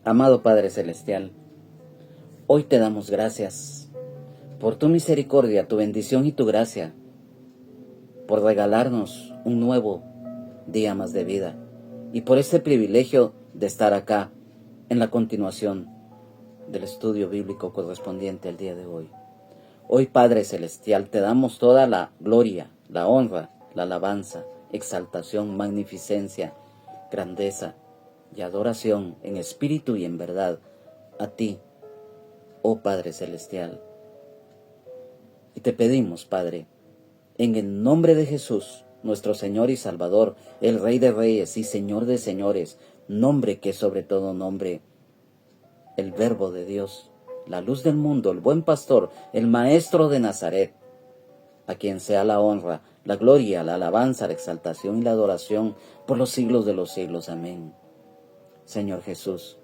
Amado Padre Celestial, hoy te damos gracias por tu misericordia, tu bendición y tu gracia, por regalarnos un nuevo día más de vida y por este privilegio de estar acá en la continuación del estudio bíblico correspondiente al día de hoy. Hoy, Padre Celestial, te damos toda la gloria, la honra, la alabanza, exaltación, magnificencia, grandeza y adoración en espíritu y en verdad a ti, oh Padre Celestial. Y te pedimos, Padre, en el nombre de Jesús, nuestro Señor y Salvador, el Rey de Reyes y Señor de Señores, nombre que es sobre todo nombre, el Verbo de Dios, la luz del mundo, el buen pastor, el Maestro de Nazaret, a quien sea la honra, la gloria, la alabanza, la exaltación y la adoración por los siglos de los siglos. Amén. Señor Jesús,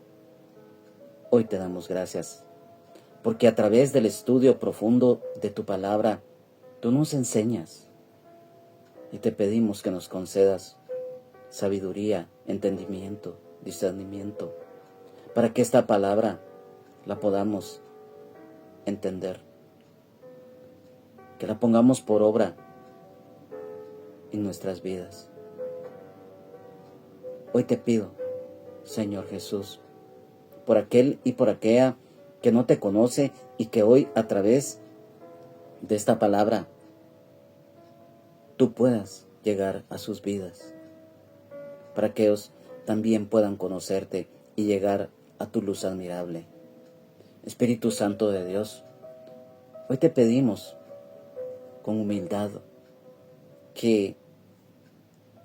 hoy te damos gracias, porque a través del estudio profundo de tu palabra, tú nos enseñas y te pedimos que nos concedas sabiduría, entendimiento, discernimiento, para que esta palabra la podamos entender, que la pongamos por obra en nuestras vidas. Hoy te pido, Señor Jesús, por aquel y por aquella que no te conoce y que hoy a través de esta palabra tú puedas llegar a sus vidas, para que ellos también puedan conocerte y llegar a tu luz admirable. Espíritu Santo de Dios, hoy te pedimos con humildad que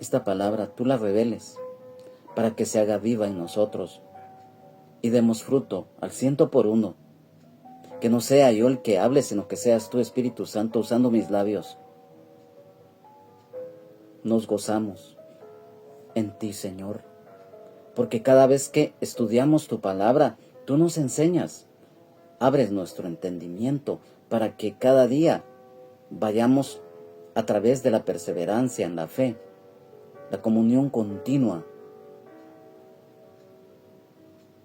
esta palabra tú la reveles para que se haga viva en nosotros y demos fruto al 100%. Que no sea yo el que hable, sino que seas tú, Espíritu Santo, usando mis labios. Nos gozamos en ti, Señor, porque cada vez que estudiamos tu palabra, tú nos enseñas, abres nuestro entendimiento para que cada día vayamos a través de la perseverancia en la fe, la comunión continua,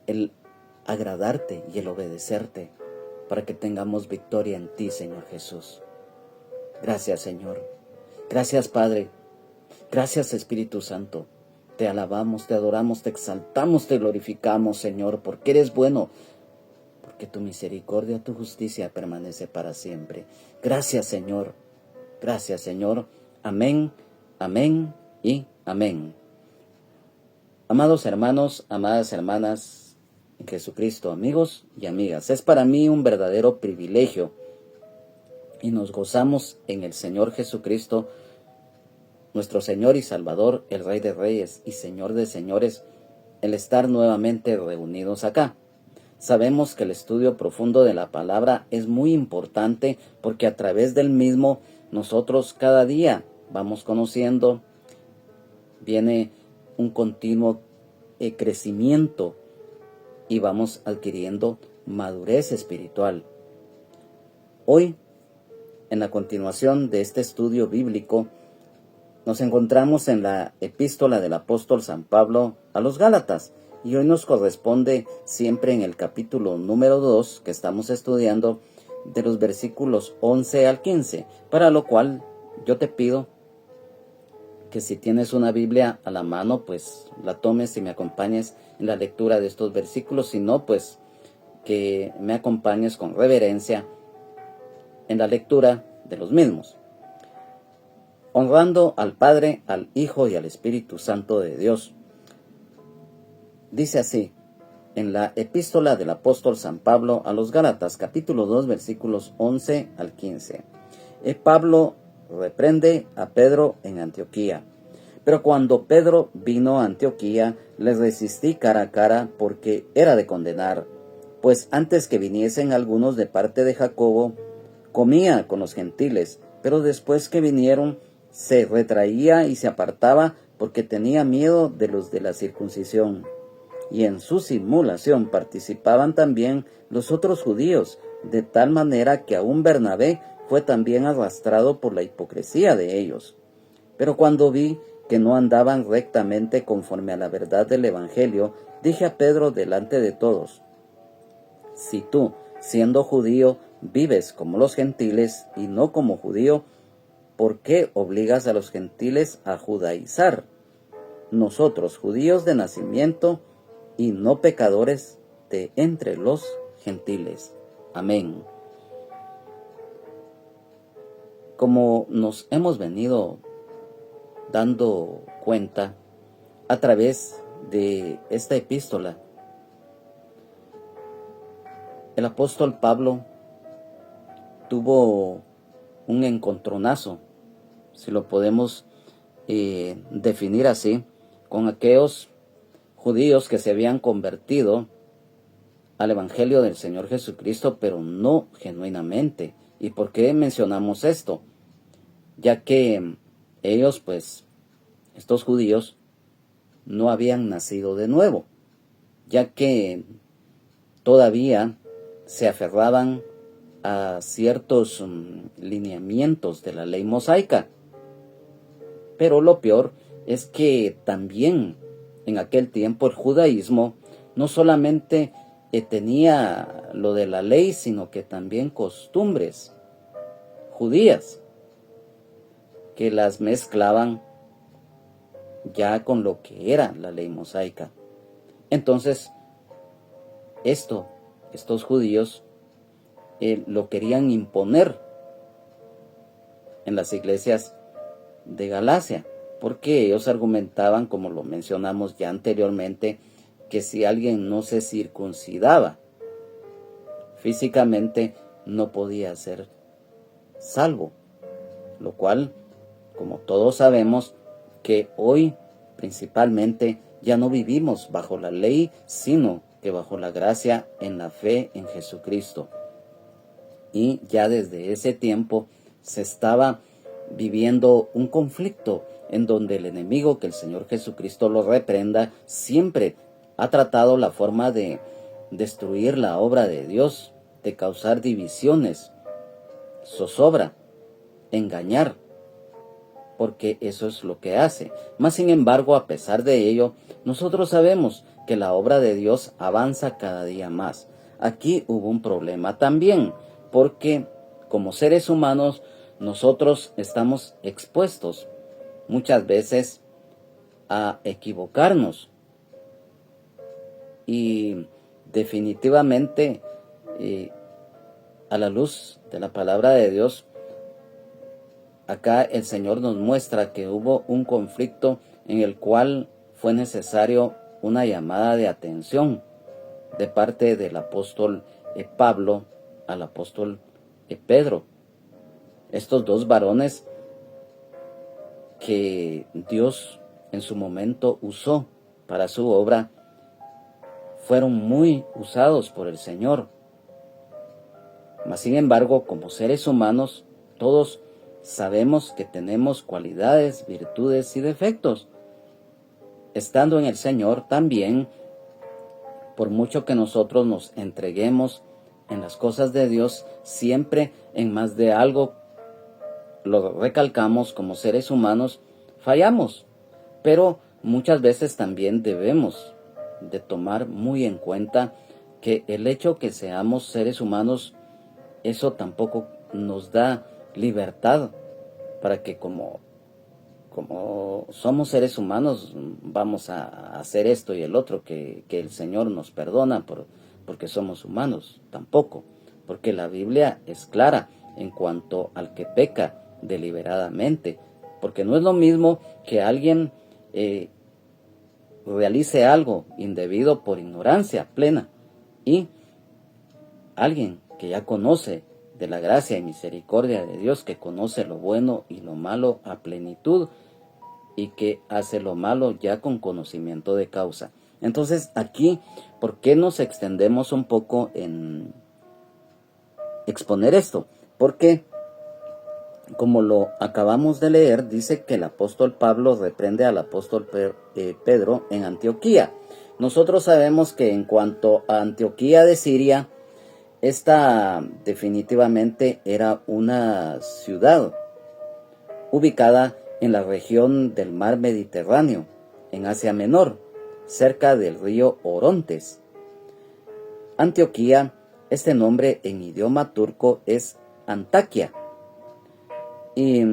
el agradarte y el obedecerte, para que tengamos victoria en ti, Señor Jesús. Gracias, Señor. Gracias, Padre. Gracias, Espíritu Santo. Te alabamos, te adoramos, te exaltamos, te glorificamos, Señor, porque eres bueno, porque tu misericordia, tu justicia permanece para siempre. Gracias, Señor. Gracias, Señor. Amén, amén y amén. Amados hermanos, amadas hermanas en Jesucristo, amigos y amigas, es para mí un verdadero privilegio y nos gozamos en el Señor Jesucristo, nuestro Señor y Salvador, el Rey de Reyes y Señor de Señores, el estar nuevamente reunidos acá. Sabemos que el estudio profundo de la palabra es muy importante porque a través del mismo nosotros cada día vamos conociendo, viene un continuo crecimiento y vamos adquiriendo madurez espiritual. Hoy, en la continuación de este estudio bíblico, nos encontramos en la epístola del apóstol San Pablo a los Gálatas, y hoy nos corresponde siempre en el capítulo número 2 que estamos estudiando, de los versículos 11 al 15, para lo cual yo te pido que si tienes una Biblia a la mano, pues la tomes y me acompañes en la lectura de estos versículos. Si no, pues que me acompañes con reverencia en la lectura de los mismos. Honrando al Padre, al Hijo y al Espíritu Santo de Dios. Dice así, en la epístola del apóstol San Pablo a los Gálatas, capítulo 2, versículos 11 al 15. Pablo reprende a Pedro en Antioquía. Pero cuando Pedro vino a Antioquía, le resistí cara a cara porque era de condenar, pues antes que viniesen algunos de parte de Jacobo, comía con los gentiles, pero después que vinieron, se retraía y se apartaba porque tenía miedo de los de la circuncisión. Y en su simulación participaban también los otros judíos, de tal manera que aún Bernabé fue también arrastrado por la hipocresía de ellos. Pero cuando vi que no andaban rectamente conforme a la verdad del Evangelio, dije a Pedro delante de todos: si tú, siendo judío, vives como los gentiles y no como judío, ¿por qué obligas a los gentiles a judaizar? Nosotros, judíos de nacimiento y no pecadores de entre los gentiles. Amén. Como nos hemos venido dando cuenta a través de esta epístola, el apóstol Pablo tuvo un encontronazo, si lo podemos definir así, con aquellos judíos que se habían convertido al Evangelio del Señor Jesucristo, pero no genuinamente. ¿Y por qué mencionamos esto? Ya que ellos, pues, estos judíos, no habían nacido de nuevo, ya que todavía se aferraban a ciertos lineamientos de la ley mosaica. Pero lo peor es que también en aquel tiempo el judaísmo no solamente tenía lo de la ley, sino que también costumbres judías que las mezclaban ya con lo que era la ley mosaica. Entonces, estos judíos lo querían imponer en las iglesias de Galacia, porque ellos argumentaban, como lo mencionamos ya anteriormente, que si alguien no se circuncidaba físicamente no podía ser salvo, lo cual, como todos sabemos, que hoy principalmente ya no vivimos bajo la ley, sino que bajo la gracia en la fe en Jesucristo. Y ya desde ese tiempo se estaba viviendo un conflicto en donde el enemigo, que el Señor Jesucristo lo reprenda, siempre ha tratado la forma de destruir la obra de Dios, de causar divisiones, zozobra, engañar, porque eso es lo que hace. Mas sin embargo, a pesar de ello, nosotros sabemos que la obra de Dios avanza cada día más. Aquí hubo un problema también, porque como seres humanos nosotros estamos expuestos muchas veces a equivocarnos, y definitivamente a la luz de la palabra de Dios, acá el Señor nos muestra que hubo un conflicto en el cual fue necesario una llamada de atención de parte del apóstol Pablo al apóstol Pedro. Estos dos varones que Dios en su momento usó para su obra fueron muy usados por el Señor. Mas sin embargo, como seres humanos, todos sabemos que tenemos cualidades, virtudes y defectos. Estando en el Señor también, por mucho que nosotros nos entreguemos en las cosas de Dios, siempre en más de algo, lo recalcamos, como seres humanos, fallamos. Pero muchas veces también debemos de tomar muy en cuenta que el hecho que seamos seres humanos, eso tampoco nos da libertad para que como somos seres humanos vamos a hacer esto y el otro, que el Señor nos perdona porque somos humanos. Tampoco, porque la Biblia es clara en cuanto al que peca deliberadamente, porque no es lo mismo que alguien realice algo indebido por ignorancia plena y alguien que ya conoce de la gracia y misericordia de Dios, que conoce lo bueno y lo malo a plenitud y que hace lo malo ya con conocimiento de causa. Entonces aquí, ¿por qué nos extendemos un poco en exponer esto? Porque, como lo acabamos de leer, dice que el apóstol Pablo reprende al apóstol Pedro en Antioquía. Nosotros sabemos que en cuanto a Antioquía de Siria, esta definitivamente era una ciudad ubicada en la región del mar Mediterráneo, en Asia Menor, cerca del río Orontes. Antioquía, este nombre en idioma turco es Antakia. Y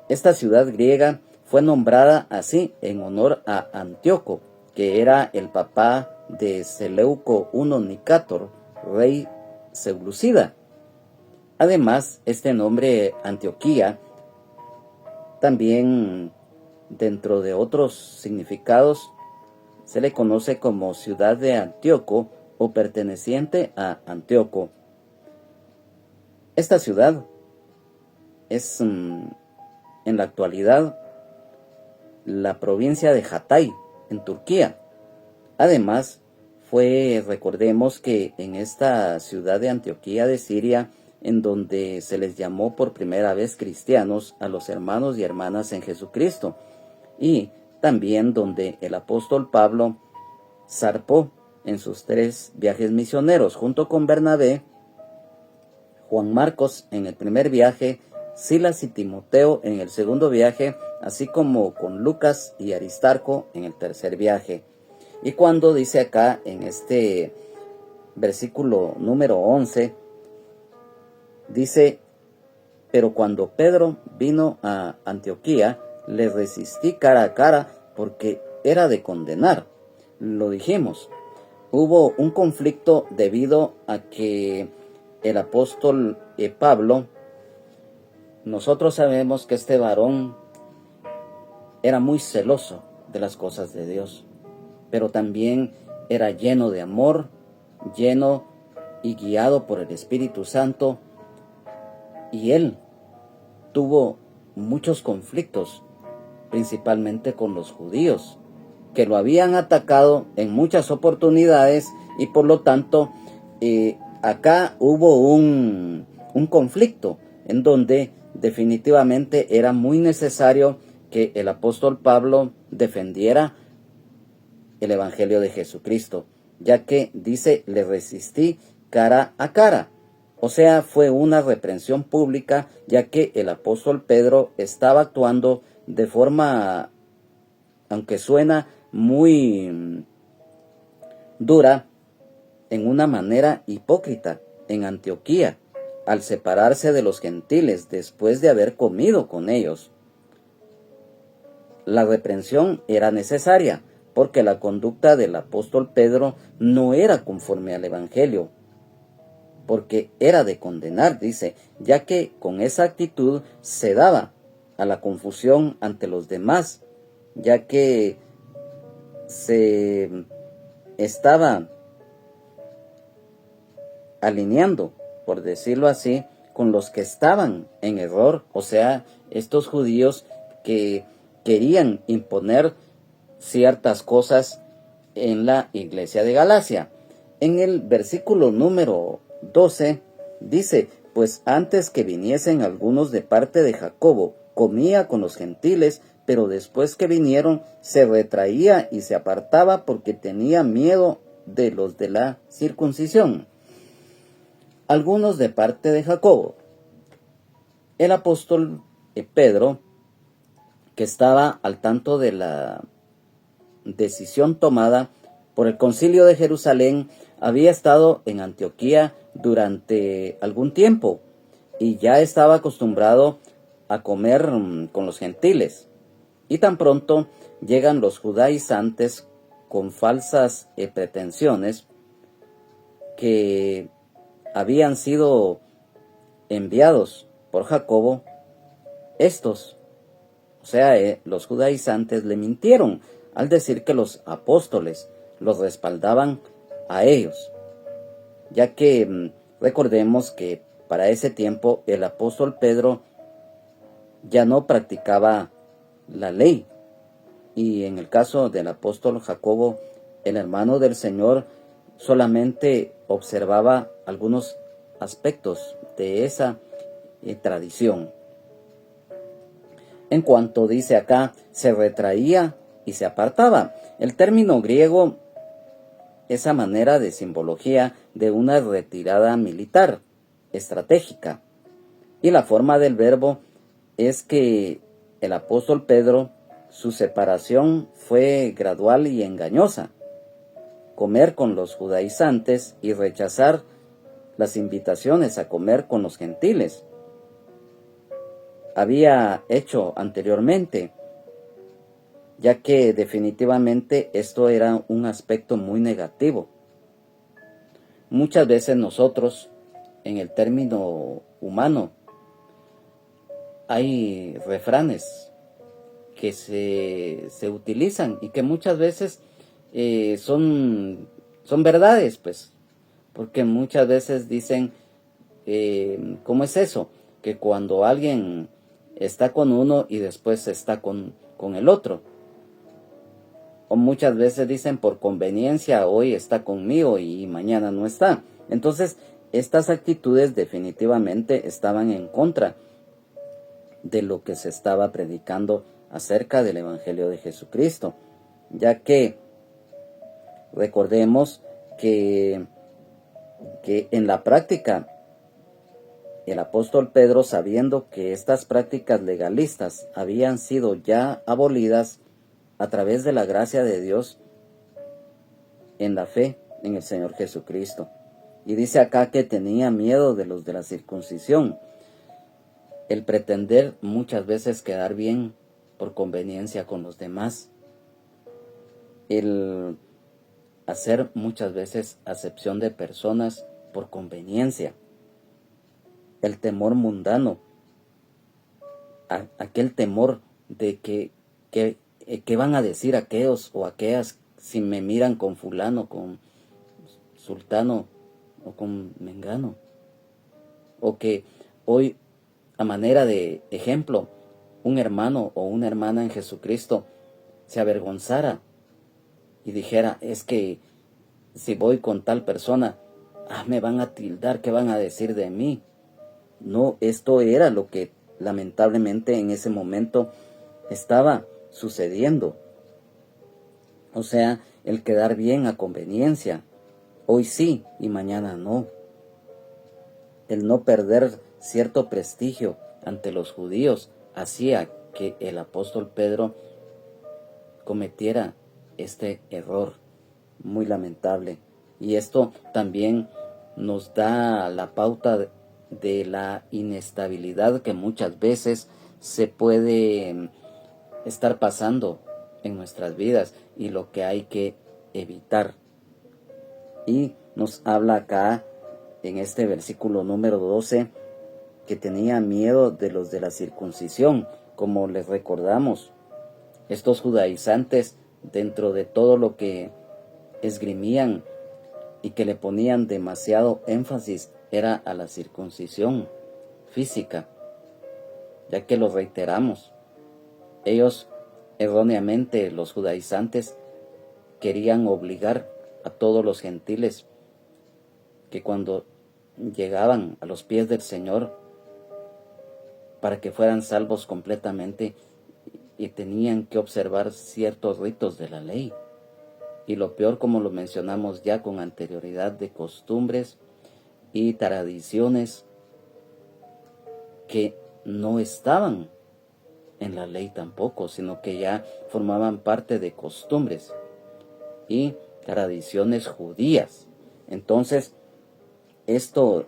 esta ciudad griega fue nombrada así en honor a Antíoco, que era el papá de Seleuco I Nicátor, rey selyúcida. Además, este nombre Antioquía, también dentro de otros significados, se le conoce como ciudad de Antíoco o perteneciente a Antíoco. Esta ciudad es en la actualidad la provincia de Hatay, en Turquía. Además, recordemos que en esta ciudad de Antioquía de Siria, en donde se les llamó por primera vez cristianos a los hermanos y hermanas en Jesucristo, y también donde el apóstol Pablo zarpó en sus 3 viajes misioneros junto con Bernabé, Juan Marcos en el primer viaje, Silas y Timoteo en el segundo viaje, así como con Lucas y Aristarco en el tercer viaje. Y cuando dice acá en este versículo número 11, dice: pero cuando Pedro vino a Antioquía, le resistí cara a cara porque era de condenar. Lo dijimos, hubo un conflicto debido a que el apóstol Pablo, nosotros sabemos que este varón era muy celoso de las cosas de Dios, pero también era lleno de amor, lleno y guiado por el Espíritu Santo, y él tuvo muchos conflictos, principalmente con los judíos, que lo habían atacado en muchas oportunidades, y por lo tanto acá hubo un conflicto en donde definitivamente era muy necesario que el apóstol Pablo defendiera el Evangelio de Jesucristo, ya que dice: le resistí cara a cara. O sea, fue una reprensión pública, ya que el apóstol Pedro estaba actuando de forma, aunque suena muy dura, en una manera hipócrita en Antioquía, al separarse de los gentiles después de haber comido con ellos. La reprensión era necesaria, porque la conducta del apóstol Pedro no era conforme al Evangelio, porque era de condenar, dice, ya que con esa actitud se daba a la confusión ante los demás, ya que se estaba alineando, por decirlo así, con los que estaban en error, o sea, estos judíos que querían imponer ciertas cosas en la iglesia de Galacia. En el versículo número 12 dice: pues antes que viniesen algunos de parte de Jacobo, comía con los gentiles, pero después que vinieron se retraía y se apartaba porque tenía miedo de los de la circuncisión. Algunos de parte de Jacobo. El apóstol Pedro, que estaba al tanto de la decisión tomada por el Concilio de Jerusalén, había estado en Antioquía durante algún tiempo y ya estaba acostumbrado a comer con los gentiles. Y tan pronto llegan los judaizantes con falsas pretensiones que habían sido enviados por Jacobo, estos, o sea, los judaizantes, le mintieron al decir que los apóstoles los respaldaban a ellos, ya que recordemos que para ese tiempo el apóstol Pedro ya no practicaba la ley, y en el caso del apóstol Jacobo, el hermano del Señor, solamente observaba algunos aspectos de esa tradición. En cuanto dice acá, se retraía y se apartaba. El término griego, esa manera de simbología de una retirada militar, estratégica. Y la forma del verbo es que el apóstol Pedro, su separación fue gradual y engañosa. Comer con los judaizantes y rechazar las invitaciones a comer con los gentiles. Había hecho anteriormente, ya que definitivamente esto era un aspecto muy negativo. Muchas veces nosotros, en el término humano, hay refranes que se utilizan y que muchas veces son verdades, pues, porque muchas veces dicen, ¿cómo es eso? Que cuando alguien está con uno y después está con el otro. O muchas veces dicen por conveniencia, hoy está conmigo y mañana no está. Entonces, estas actitudes definitivamente estaban en contra de lo que se estaba predicando acerca del Evangelio de Jesucristo, ya que recordemos que en la práctica el apóstol Pedro, sabiendo que estas prácticas legalistas habían sido ya abolidas a través de la gracia de Dios en la fe en el Señor Jesucristo. Y dice acá que tenía miedo de los de la circuncisión, el pretender muchas veces quedar bien por conveniencia con los demás, el hacer muchas veces acepción de personas por conveniencia, el temor mundano, aquel temor de que van a decir aquellos o aquellas si me miran con fulano, con sultano o con mengano, o que hoy, a manera de ejemplo, un hermano o una hermana en Jesucristo se avergonzara y dijera, es que si voy con tal persona, me van a tildar, ¿qué van a decir de mí? No, esto era lo que lamentablemente en ese momento estaba sucediendo. O sea, el quedar bien a conveniencia, hoy sí y mañana no. El no perder cierto prestigio ante los judíos hacía que el apóstol Pedro cometiera este error muy lamentable. Y esto también nos da la pauta de la inestabilidad que muchas veces se puede estar pasando en nuestras vidas y lo que hay que evitar. Y nos habla acá en este versículo número 12 que tenía miedo de los de la circuncisión. Como les recordamos, estos judaizantes, dentro de todo lo que esgrimían y que le ponían demasiado énfasis, era a la circuncisión física, ya que lo reiteramos. Ellos, erróneamente, los judaizantes, querían obligar a todos los gentiles que cuando llegaban a los pies del Señor, para que fueran salvos completamente, y tenían que observar ciertos ritos de la ley. Y lo peor, como lo mencionamos ya con anterioridad, de costumbres y tradiciones que no estaban en la ley tampoco, sino que ya formaban parte de costumbres y tradiciones judías. Entonces, esto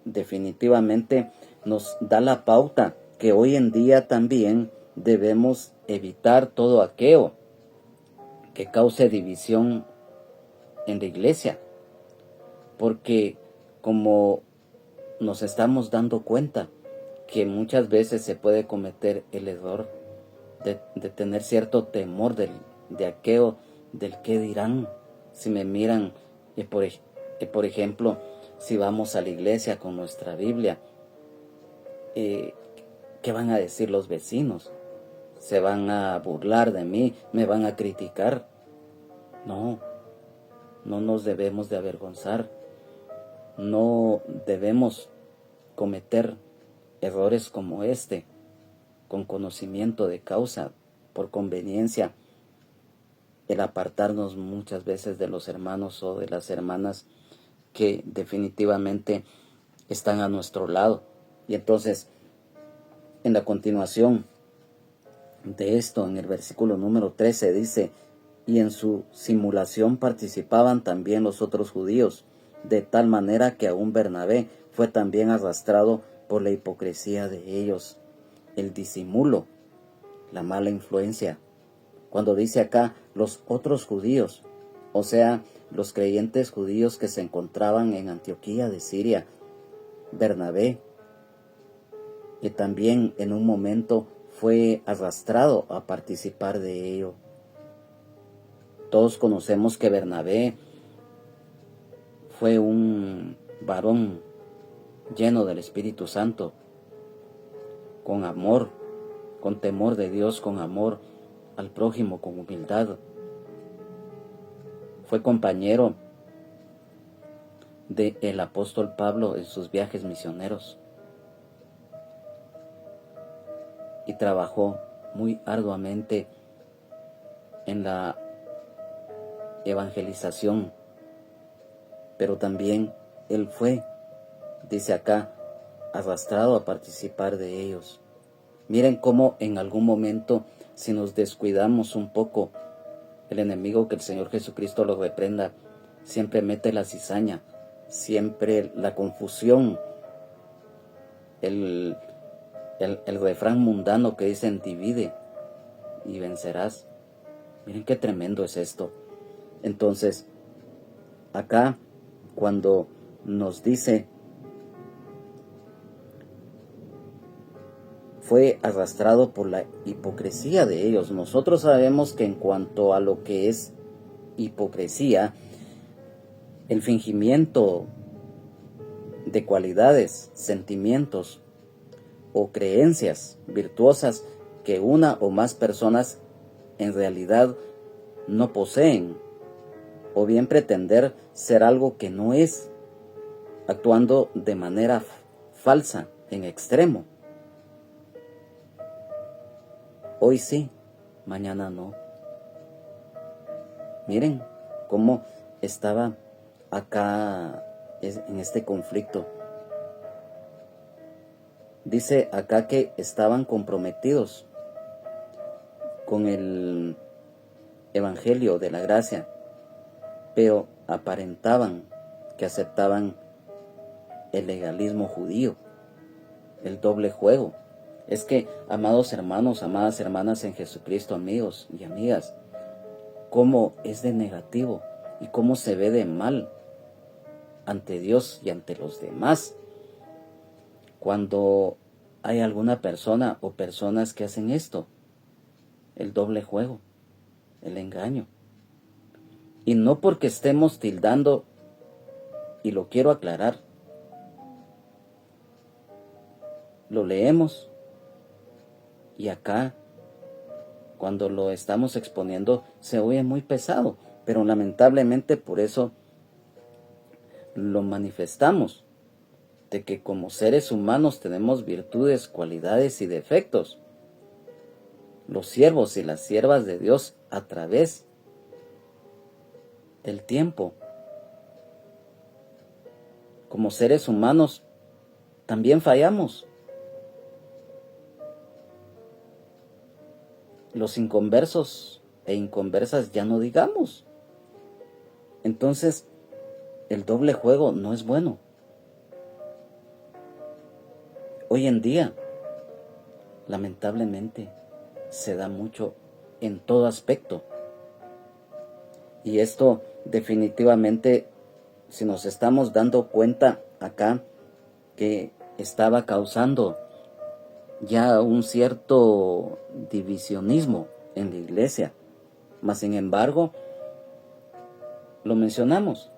definitivamente nos da la pauta que hoy en día también debemos evitar todo aquello que cause división en la iglesia, porque como nos estamos dando cuenta que muchas veces se puede cometer el error de tener cierto temor de aquello del qué dirán si me miran, por ejemplo, si vamos a la iglesia con nuestra Biblia, ¿qué van a decir los vecinos? ¿Se van a burlar de mí? ¿Me van a criticar? No, no nos debemos de avergonzar. No debemos cometer errores como este, con conocimiento de causa, por conveniencia, el apartarnos muchas veces de los hermanos o de las hermanas que definitivamente están a nuestro lado. Y entonces, en la continuación, de esto, en el versículo número 13 dice: y en su simulación participaban también los otros judíos, de tal manera que aún Bernabé fue también arrastrado por la hipocresía de ellos. El disimulo, la mala influencia. Cuando dice acá los otros judíos, o sea, los creyentes judíos que se encontraban en Antioquía de Siria, Bernabé, que también en un momento fue arrastrado a participar de ello. Todos conocemos que Bernabé fue un varón lleno del Espíritu Santo, con amor, con temor de Dios, con amor al prójimo, con humildad. Fue compañero del apóstol Pablo en sus viajes misioneros y trabajó muy arduamente en la evangelización, pero también él fue, dice acá, arrastrado a participar de ellos. Miren cómo en algún momento, si nos descuidamos un poco, el enemigo, que el Señor Jesucristo lo reprenda, siempre mete la cizaña, siempre la confusión, el refrán mundano que dicen: divide y vencerás. Miren qué tremendo es esto. Entonces, acá cuando nos dice fue arrastrado por la hipocresía de ellos, nosotros sabemos que en cuanto a lo que es hipocresía, el fingimiento de cualidades, sentimientos o creencias virtuosas que una o más personas en realidad no poseen, o bien pretender ser algo que no es, actuando de manera falsa en extremo. Hoy sí, mañana no. Miren cómo estaba acá en este conflicto. Dice acá que estaban comprometidos con el evangelio de la gracia, pero aparentaban que aceptaban el legalismo judío, el doble juego. Es que, amados hermanos, amadas hermanas en Jesucristo, amigos y amigas, cómo es de negativo y cómo se ve de mal ante Dios y ante los demás cuando hay alguna persona o personas que hacen esto, el doble juego, el engaño. Y no porque estemos tildando, y lo quiero aclarar, lo leemos y acá cuando lo estamos exponiendo se oye muy pesado, pero lamentablemente por eso lo manifestamos, de que como seres humanos tenemos virtudes, cualidades y defectos. Los siervos y las siervas de Dios a través del tiempo, como seres humanos, también fallamos. Los inconversos e inconversas ya no digamos. Entonces, el doble juego no es bueno. Hoy en día, lamentablemente, se da mucho en todo aspecto. Y esto definitivamente, si nos estamos dando cuenta acá, que estaba causando ya un cierto divisionismo en la iglesia. Mas sin embargo, lo mencionamos,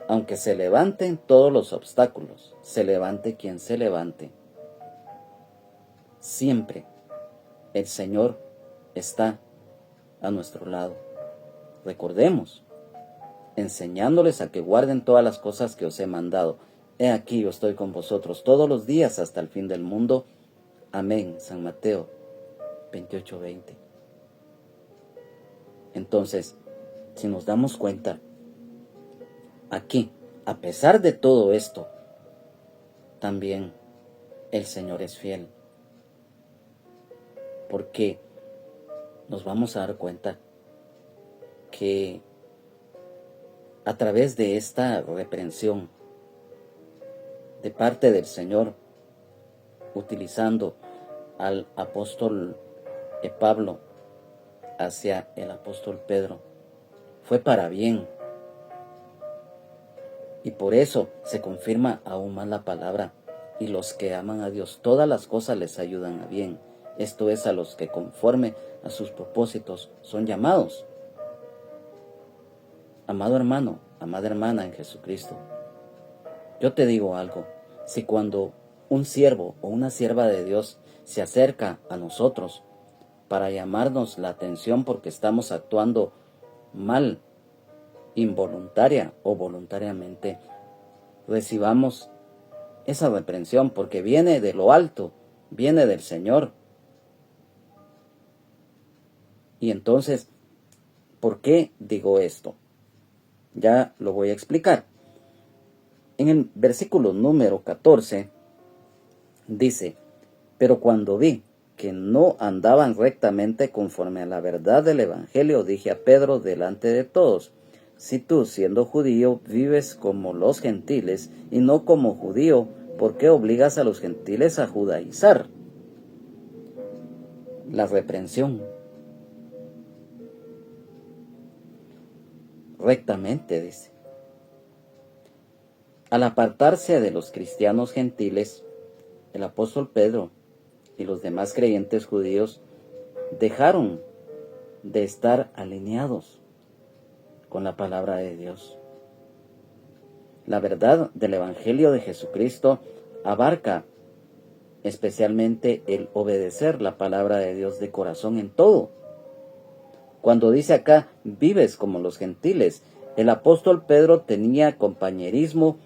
aunque se levanten todos los obstáculos, se levante quien se levante, siempre el Señor está a nuestro lado. Recordemos, enseñándoles a que guarden todas las cosas que os he mandado. He aquí yo estoy con vosotros todos los días hasta el fin del mundo. Amén. San Mateo 28:20. Entonces, si nos damos cuenta, aquí, a pesar de todo esto, también el Señor es fiel. Porque nos vamos a dar cuenta que a través de esta reprensión de parte del Señor, utilizando al apóstol Pablo hacia el apóstol Pedro, fue para bien. Y por eso se confirma aún más la palabra: y los que aman a Dios, todas las cosas les ayudan a bien. Esto es, a los que conforme a sus propósitos son llamados. Amado hermano, amada hermana en Jesucristo, yo te digo algo: si cuando un siervo o una sierva de Dios se acerca a nosotros para llamarnos la atención porque estamos actuando mal, involuntaria o voluntariamente, recibamos esa reprensión, porque viene de lo alto, viene del Señor. Y entonces, ¿por qué digo esto? Ya lo voy a explicar. En el versículo número 14 dice: pero cuando vi que no andaban rectamente conforme a la verdad del Evangelio, dije a Pedro delante de todos: si tú, siendo judío, vives como los gentiles y no como judío, ¿por qué obligas a los gentiles a judaizar? La reprensión. Rectamente, dice. Al apartarse de los cristianos gentiles, el apóstol Pedro y los demás creyentes judíos dejaron de estar alineados con la palabra de Dios. La verdad del Evangelio de Jesucristo abarca especialmente el obedecer la palabra de Dios de corazón en todo. Cuando dice acá, vives como los gentiles, el apóstol Pedro tenía compañerismo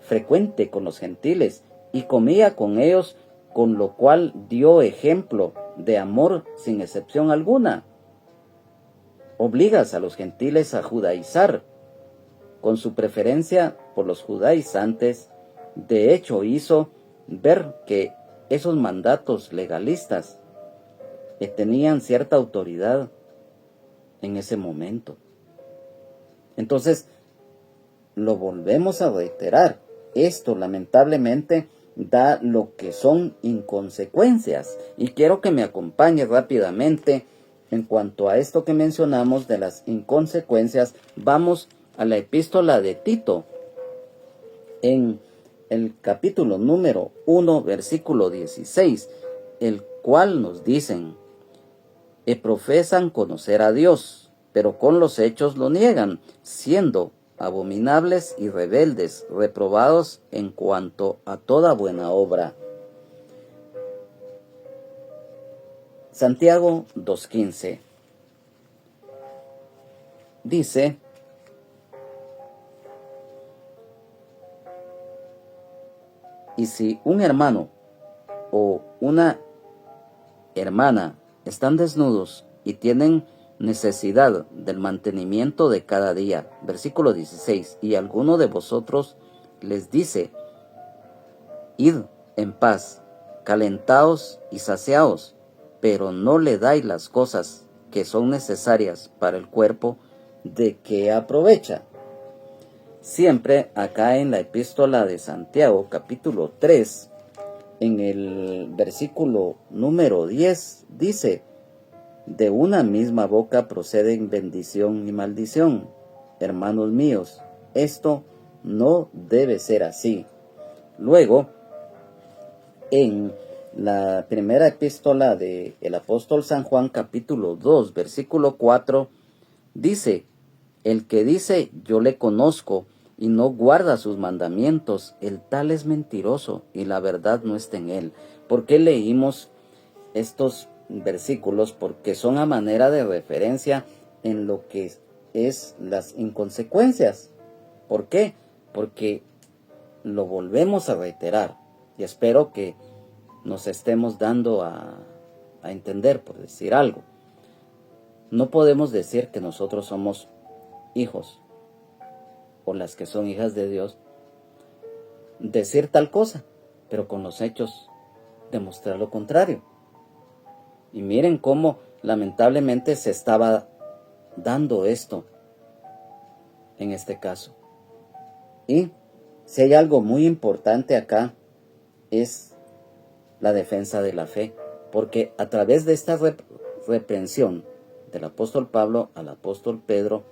frecuente con los gentiles y comía con ellos, con lo cual dio ejemplo de amor sin excepción alguna. Obligas a los gentiles a judaizar, con su preferencia por los judaizantes. De hecho, hizo ver que esos mandatos legalistas tenían cierta autoridad en ese momento. Entonces, lo volvemos a reiterar: esto lamentablemente da lo que son inconsecuencias. Y quiero que me acompañe rápidamente en cuanto a esto que mencionamos de las inconsecuencias. Vamos a la epístola de Tito, en el capítulo número 1, versículo 16, el cual nos dicen: profesan conocer a Dios, pero con los hechos lo niegan, siendo abominables y rebeldes, reprobados en cuanto a toda buena obra. Santiago 2:15 dice: y si un hermano o una hermana están desnudos y tienen necesidad del mantenimiento de cada día, versículo 16, y alguno de vosotros les dice: id en paz, calentaos y saciaos, pero no le dais las cosas que son necesarias para el cuerpo, ¿de qué aprovecha? Siempre acá en la epístola de Santiago, capítulo 3, en el versículo número 10, dice: de una misma boca proceden bendición y maldición. Hermanos míos, esto no debe ser así. Luego, en la primera epístola del apóstol San Juan, capítulo 2, versículo 4, dice: el que dice yo le conozco y no guarda sus mandamientos, el tal es mentiroso y la verdad no está en él. ¿Por qué leímos estos versículos? Porque son a manera de referencia en lo que es las inconsecuencias. ¿Por qué? Porque lo volvemos a reiterar, y espero que nos estemos dando a entender, por decir algo. No podemos decir que nosotros somos hijos, o las que son hijas de Dios, decir tal cosa, pero con los hechos demostrar lo contrario. Y miren cómo lamentablemente se estaba dando esto en este caso. Y si hay algo muy importante acá, es la defensa de la fe, porque a través de esta reprensión del apóstol Pablo al apóstol Pedro,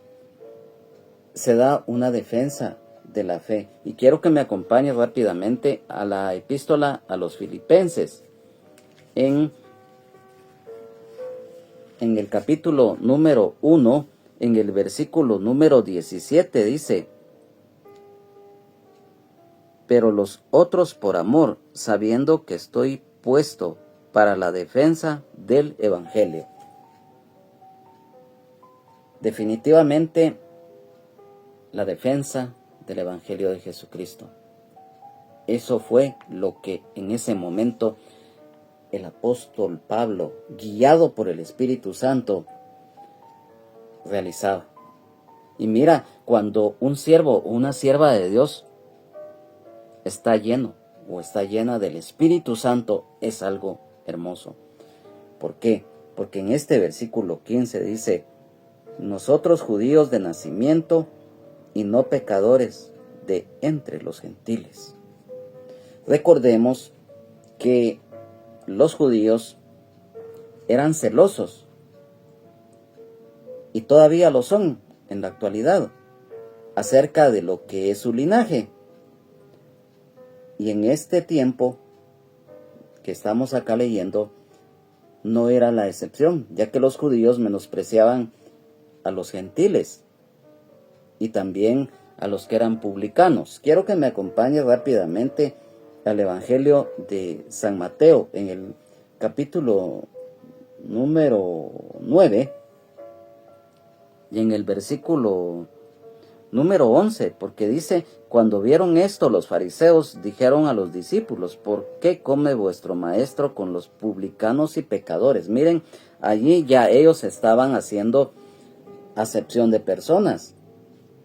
se da una defensa de la fe. Y quiero que me acompañe rápidamente a la epístola a los Filipenses. En el capítulo número 1, en el versículo número 17 dice: pero los otros por amor, sabiendo que estoy puesto para la defensa del evangelio. Definitivamente, la defensa del evangelio de Jesucristo. Eso fue lo que en ese momento el apóstol Pablo, guiado por el Espíritu Santo, realizaba. Y mira, cuando un siervo o una sierva de Dios está lleno o está llena del Espíritu Santo, es algo hermoso. ¿Por qué? Porque en este versículo 15 dice: nosotros judíos de nacimiento y no pecadores de entre los gentiles. Recordemos que los judíos eran celosos y todavía lo son en la actualidad acerca de lo que es su linaje. Y en este tiempo que estamos acá leyendo, no era la excepción, ya que los judíos menospreciaban a los gentiles y también a los que eran publicanos. Quiero que me acompañe rápidamente al Evangelio de San Mateo, en el capítulo número 9 y en el versículo número 11, porque dice: cuando vieron esto, los fariseos dijeron a los discípulos: ¿por qué come vuestro maestro con los publicanos y pecadores? Miren, allí ya ellos estaban haciendo acepción de personas,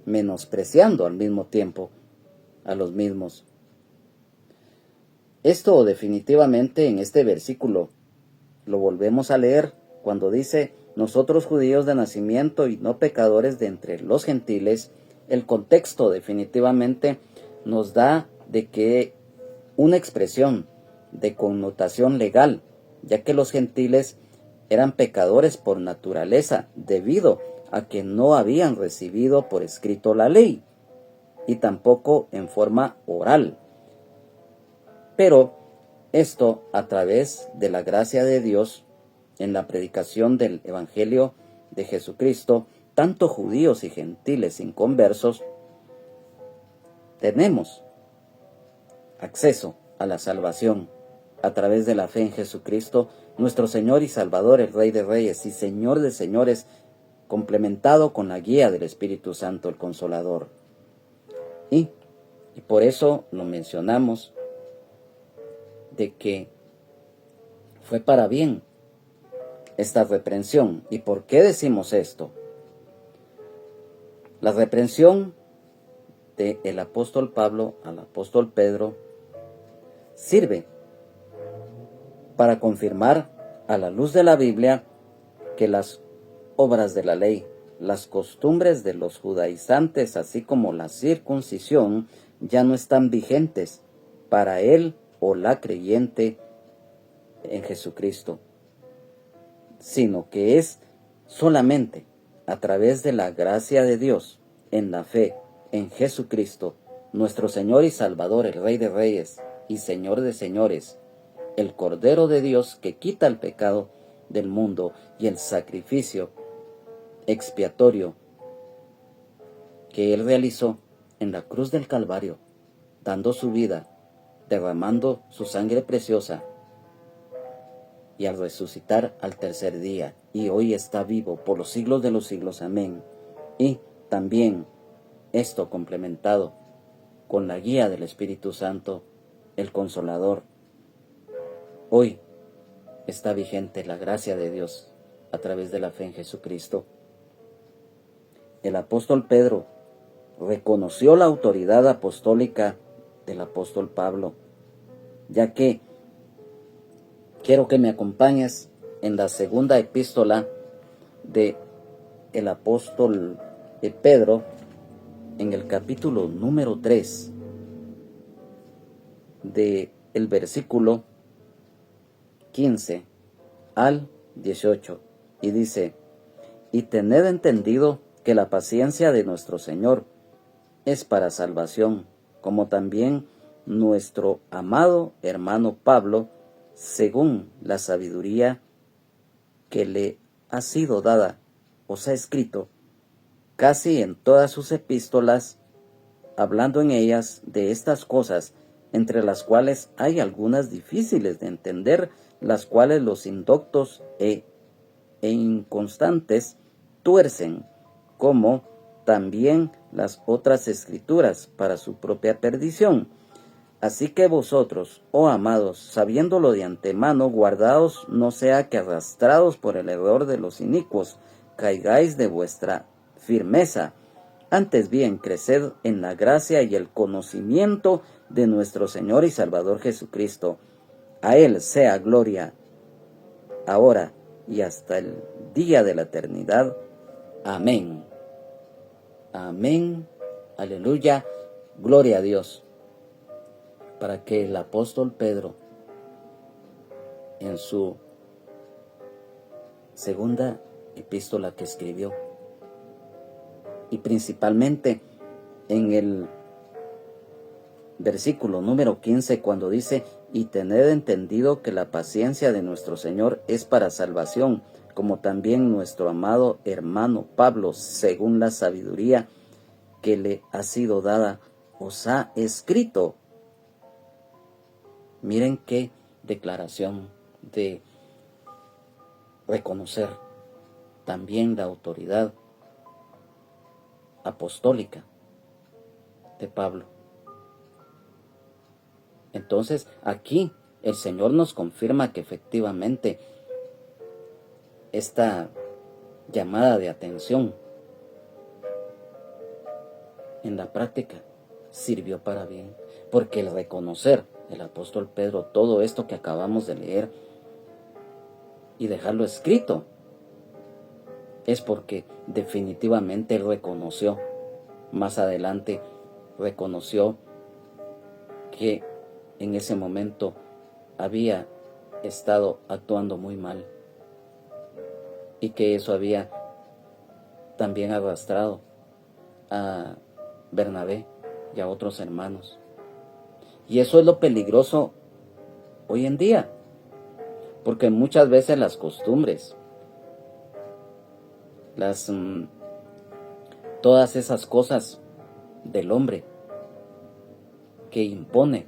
menospreciando al mismo tiempo a los mismos. Esto definitivamente en este versículo lo volvemos a leer cuando dice: nosotros judíos de nacimiento y no pecadores de entre los gentiles. El contexto definitivamente nos da de que una expresión de connotación legal, ya que los gentiles eran pecadores por naturaleza, debido a que no habían recibido por escrito la ley, y tampoco en forma oral. Pero esto, a través de la gracia de Dios, en la predicación del Evangelio de Jesucristo, tanto judíos y gentiles inconversos, tenemos acceso a la salvación a través de la fe en Jesucristo, nuestro Señor y Salvador, el Rey de Reyes y Señor de Señores, complementado con la guía del Espíritu Santo, el Consolador. Y por eso lo mencionamos, de que fue para bien esta reprensión. ¿Y por qué decimos esto? La reprensión del apóstol Pablo al apóstol Pedro sirve para confirmar a la luz de la Biblia que las obras de la ley, las costumbres de los judaizantes, así como la circuncisión, ya no están vigentes para él o la creyente en Jesucristo, sino que es solamente a través de la gracia de Dios, en la fe en Jesucristo, nuestro Señor y Salvador, el Rey de Reyes y Señor de Señores, el Cordero de Dios que quita el pecado del mundo y el sacrificio expiatorio que Él realizó en la cruz del Calvario, dando su vida, derramando su sangre preciosa, y al resucitar al tercer día, y hoy está vivo por los siglos de los siglos. Amén. Y también esto complementado con la guía del Espíritu Santo, el Consolador. Hoy está vigente la gracia de Dios a través de la fe en Jesucristo. El apóstol Pedro reconoció la autoridad apostólica del apóstol Pablo, ya que quiero que me acompañes en la segunda epístola de el apóstol Pedro, en el capítulo número 3, de el versículo 15 al 18, y dice: y tened entendido que la paciencia de nuestro Señor es para salvación, como también nuestro amado hermano Pablo, según la sabiduría que le ha sido dada, os ha escrito casi en todas sus epístolas, hablando en ellas de estas cosas, entre las cuales hay algunas difíciles de entender, las cuales los indoctos e inconstantes tuercen, como también las otras escrituras, para su propia perdición. Así que vosotros, oh amados, sabiéndolo de antemano, guardaos, no sea que arrastrados por el error de los inicuos, caigáis de vuestra firmeza. Antes bien, creced en la gracia y el conocimiento de nuestro Señor y Salvador Jesucristo. A Él sea gloria, ahora y hasta el día de la eternidad. Amén. Amén. Aleluya. Gloria a Dios. Para que el apóstol Pedro, en su segunda epístola que escribió, y principalmente en el versículo número 15, cuando dice: y tened entendido que la paciencia de nuestro Señor es para salvación, como también nuestro amado hermano Pablo, según la sabiduría que le ha sido dada, os ha escrito. Miren qué declaración de reconocer también la autoridad apostólica de Pablo. Entonces, aquí el Señor nos confirma que efectivamente esta llamada de atención en la práctica sirvió para bien, porque el reconocer el apóstol Pedro todo esto que acabamos de leer y dejarlo escrito es porque definitivamente él reconoció, más adelante reconoció que en ese momento había estado actuando muy mal y que eso había también arrastrado a Bernabé y a otros hermanos. Y eso es lo peligroso hoy en día, porque muchas veces las costumbres, todas esas cosas del hombre que impone,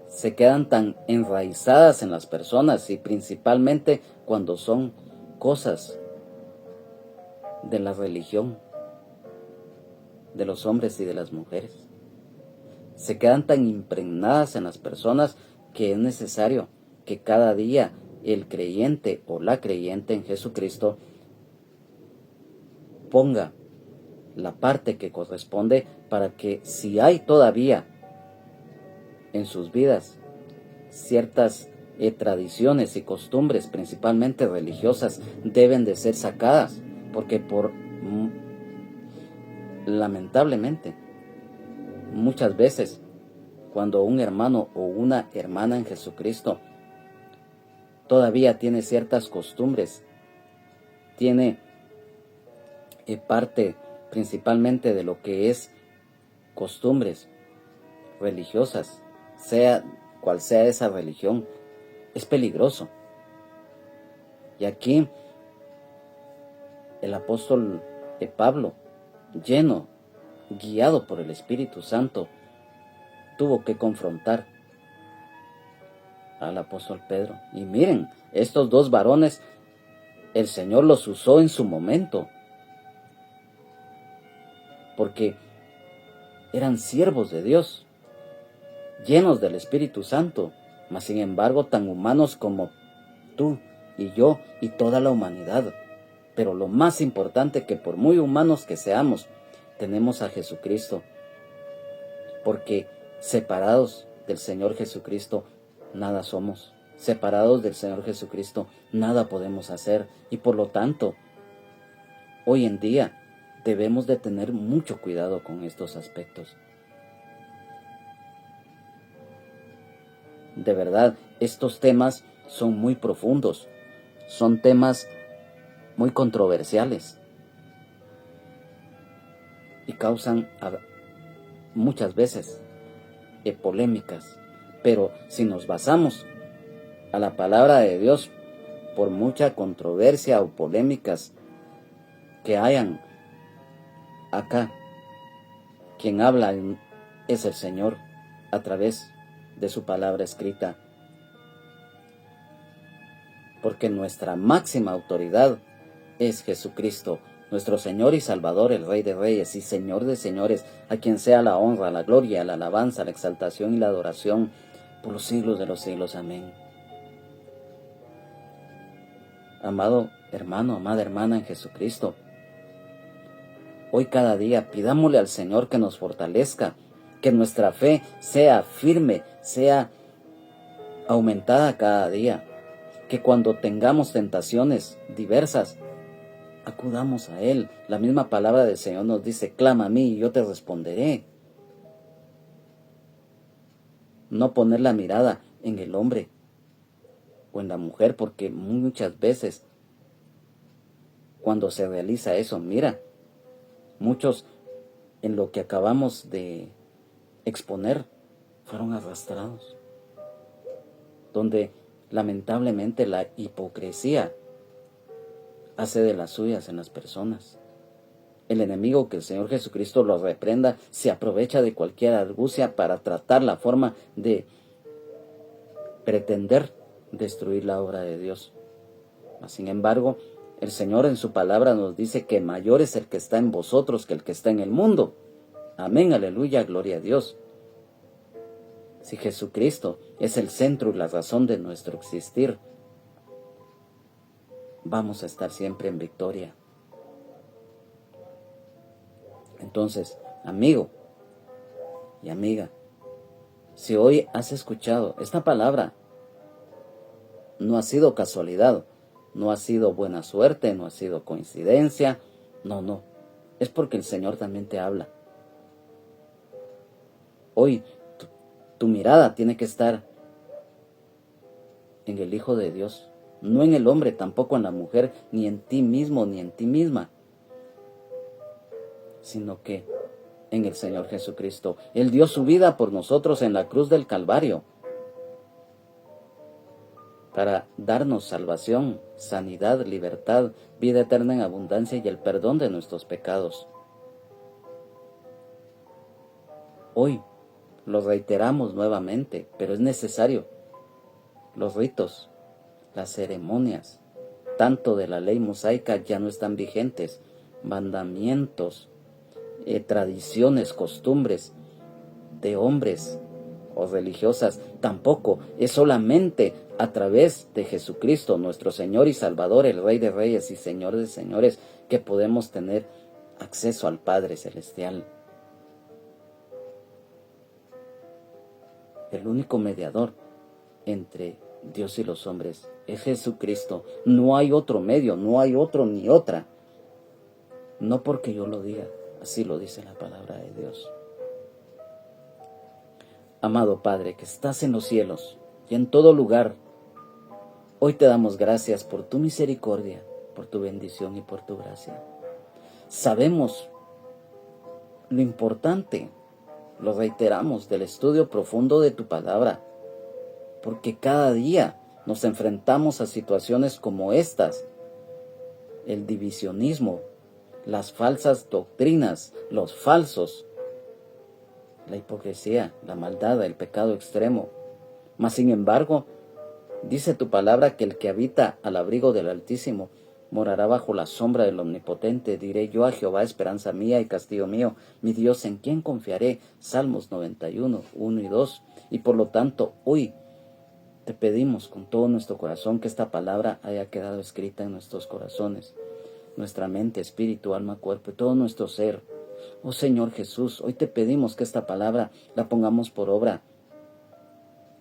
se quedan tan enraizadas en las personas, y principalmente cuando son cosas de la religión de los hombres y de las mujeres. Se quedan tan impregnadas en las personas que es necesario que cada día el creyente o la creyente en Jesucristo ponga la parte que corresponde, para que si hay todavía en sus vidas ciertas tradiciones y costumbres, principalmente religiosas, deben de ser sacadas, porque lamentablemente muchas veces cuando un hermano o una hermana en Jesucristo todavía tiene ciertas costumbres, tiene parte principalmente de lo que es costumbres religiosas, sea cual sea esa religión, es peligroso. Y aquí el apóstol Pablo, guiado por el Espíritu Santo, tuvo que confrontar al apóstol Pedro. Y miren, estos dos varones, el Señor los usó en su momento, porque eran siervos de Dios, llenos del Espíritu Santo, mas sin embargo tan humanos como tú y yo y toda la humanidad. Pero lo más importante, que por muy humanos que seamos, tenemos a Jesucristo, porque separados del Señor Jesucristo nada somos. Separados del Señor Jesucristo, nada podemos hacer, y por lo tanto, hoy en día debemos de tener mucho cuidado con estos aspectos. De verdad, estos temas son muy profundos, son temas muy controversiales y causan muchas veces polémicas. Pero si nos basamos a la palabra de Dios, por mucha controversia o polémicas que hayan acá, quien habla es el Señor a través de su palabra escrita, porque nuestra máxima autoridad es Jesucristo, nuestro Señor y Salvador, el Rey de Reyes y Señor de Señores, a quien sea la honra, la gloria, la alabanza, la exaltación y la adoración por los siglos de los siglos. Amén. Amado hermano, amada hermana en Jesucristo, hoy cada día pidámosle al Señor que nos fortalezca, que nuestra fe sea firme, sea aumentada cada día, que cuando tengamos tentaciones diversas, acudamos a Él. La misma palabra del Señor nos dice, clama a mí y yo te responderé. No poner la mirada en el hombre o en la mujer, porque muchas veces cuando se realiza eso, mira, muchos en lo que acabamos de exponer fueron arrastrados, donde lamentablemente la hipocresía hace de las suyas en las personas. El enemigo, que el Señor Jesucristo lo reprenda, se aprovecha de cualquier argucia para tratar la forma de pretender destruir la obra de Dios. Sin embargo, el Señor en su palabra nos dice que mayor es el que está en vosotros que el que está en el mundo. Amén, aleluya, gloria a Dios. Si Jesucristo es el centro y la razón de nuestro existir, vamos a estar siempre en victoria. Entonces, amigo y amiga, si hoy has escuchado esta palabra, no ha sido casualidad, no ha sido buena suerte, no ha sido coincidencia, no, es porque el Señor también te habla. Hoy tu mirada tiene que estar en el Hijo de Dios, no en el hombre, tampoco en la mujer, ni en ti mismo, ni en ti misma, sino que en el Señor Jesucristo. Él dio su vida por nosotros en la cruz del Calvario para darnos salvación, sanidad, libertad, vida eterna en abundancia y el perdón de nuestros pecados. Hoy lo reiteramos nuevamente, pero es necesario. Los ritos, las ceremonias, tanto de la ley mosaica ya no están vigentes. Mandamientos, tradiciones, costumbres de hombres o religiosas tampoco. Es solamente a través de Jesucristo, nuestro Señor y Salvador, el Rey de Reyes y Señor de Señores, que podemos tener acceso al Padre Celestial. El único mediador entre Dios y los hombres es Jesucristo. No hay otro medio, no hay otro ni otra. No porque yo lo diga, así lo dice la palabra de Dios. Amado Padre, que estás en los cielos y en todo lugar, hoy te damos gracias por tu misericordia, por tu bendición y por tu gracia. Sabemos lo importante, lo reiteramos, del estudio profundo de tu palabra, porque cada día nos enfrentamos a situaciones como estas, el divisionismo, las falsas doctrinas, los falsos, la hipocresía, la maldad, el pecado extremo. Mas sin embargo, dice tu palabra que el que habita al abrigo del Altísimo morará bajo la sombra del Omnipotente. Diré yo a Jehová, esperanza mía y castillo mío, mi Dios, en quien confiaré. Salmos 91, 1 y 2. Y por lo tanto, hoy te pedimos con todo nuestro corazón que esta palabra haya quedado escrita en nuestros corazones, nuestra mente, espíritu, alma, cuerpo y todo nuestro ser. Oh Señor Jesús, hoy te pedimos que esta palabra la pongamos por obra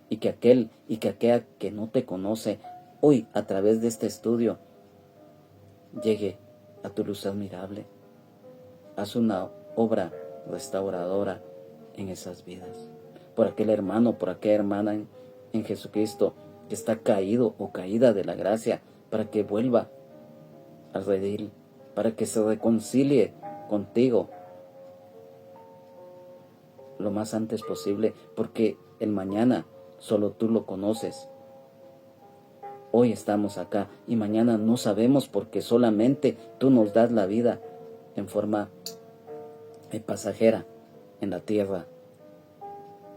y que aquel y que aquella que no te conoce hoy a través de este estudio llegue a tu luz admirable. Haz una obra restauradora en esas vidas. Por aquel hermano, por aquella hermana en Jesucristo que está caído o caída de la gracia, para que vuelva al redil, para que se reconcilie contigo lo más antes posible, porque el mañana solo tú lo conoces. Hoy estamos acá y mañana no sabemos, porque solamente tú nos das la vida en forma pasajera en la tierra.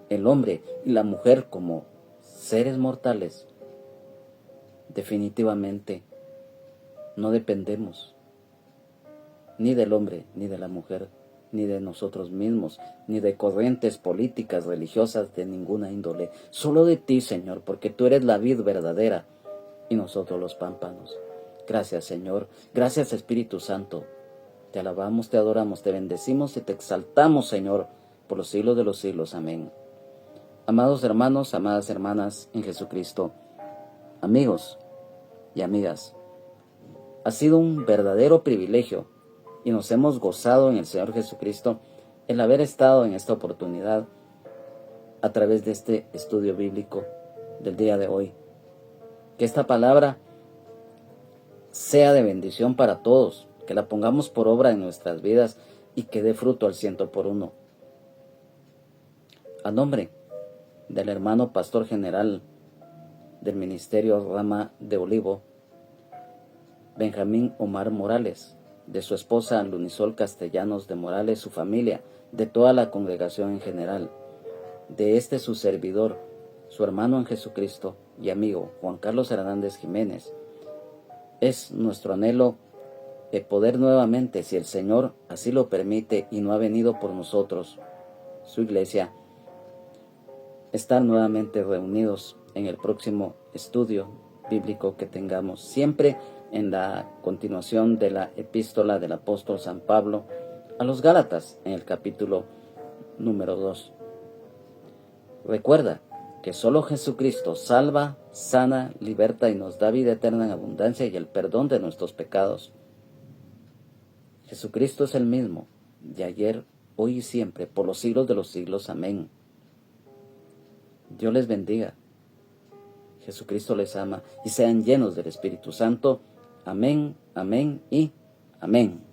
El hombre y la mujer como seres mortales definitivamente no dependemos ni del hombre, ni de la mujer, ni de nosotros mismos, ni de corrientes políticas, religiosas de ninguna índole. Solo de ti, Señor, porque tú eres la vid verdadera y nosotros los pámpanos. Gracias, Señor. Gracias, Espíritu Santo. Te alabamos, te adoramos, te bendecimos y te exaltamos, Señor, por los siglos de los siglos. Amén. Amados hermanos, amadas hermanas en Jesucristo, amigos y amigas, ha sido un verdadero privilegio y nos hemos gozado en el Señor Jesucristo el haber estado en esta oportunidad a través de este estudio bíblico del día de hoy. Que esta palabra sea de bendición para todos, que la pongamos por obra en nuestras vidas y que dé fruto al 100%. A nombre del hermano pastor general del Ministerio Rama de Olivo, Benjamín Omar Morales, de su esposa Lunisol Castellanos de Morales, su familia, de toda la congregación en general, de este su servidor, su hermano en Jesucristo y amigo Juan Carlos Hernández Jiménez. Es nuestro anhelo de poder nuevamente, si el Señor así lo permite y no ha venido por nosotros, su iglesia, estar nuevamente reunidos en el próximo estudio bíblico que tengamos, siempre en la continuación de la epístola del apóstol San Pablo a los Gálatas, en el capítulo número 2. Recuerda que solo Jesucristo salva, sana, liberta y nos da vida eterna en abundancia y el perdón de nuestros pecados. Jesucristo es el mismo, de ayer, hoy y siempre, por los siglos de los siglos. Amén. Dios les bendiga. Jesucristo les ama y sean llenos del Espíritu Santo. Amén, amén y amén.